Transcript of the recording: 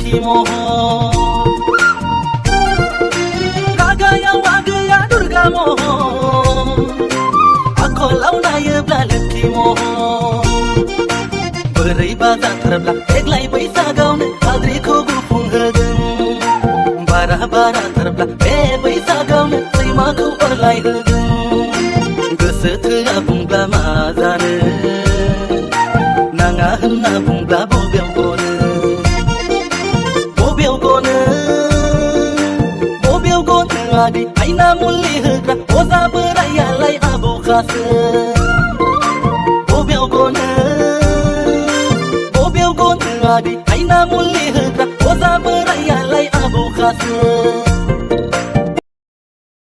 ቲሞ ጋጋያ ዋጋያ ዱርጋሞ አኮላውና የብላለቲሞ በረይ ባዛ ተረብላ ኤግላይ በይሳጋውን አድሪኮ ጉፉን ህግን ባራ ባራ ተረብላ በይሳጋውን ዘይማኩ ኦርላይ ህግን ገሰት አቡንጋ ማዛን ናጋህና ቡንጋ ቦቤው ጎን አዲ አይና ሙሊ ህግራ ወዛ በራያ ላይ አቡኻስ ቦቤው ጎን አዲ አይና ሙሊ ህግራ ወዛ በራያ ላይ አቡኻስ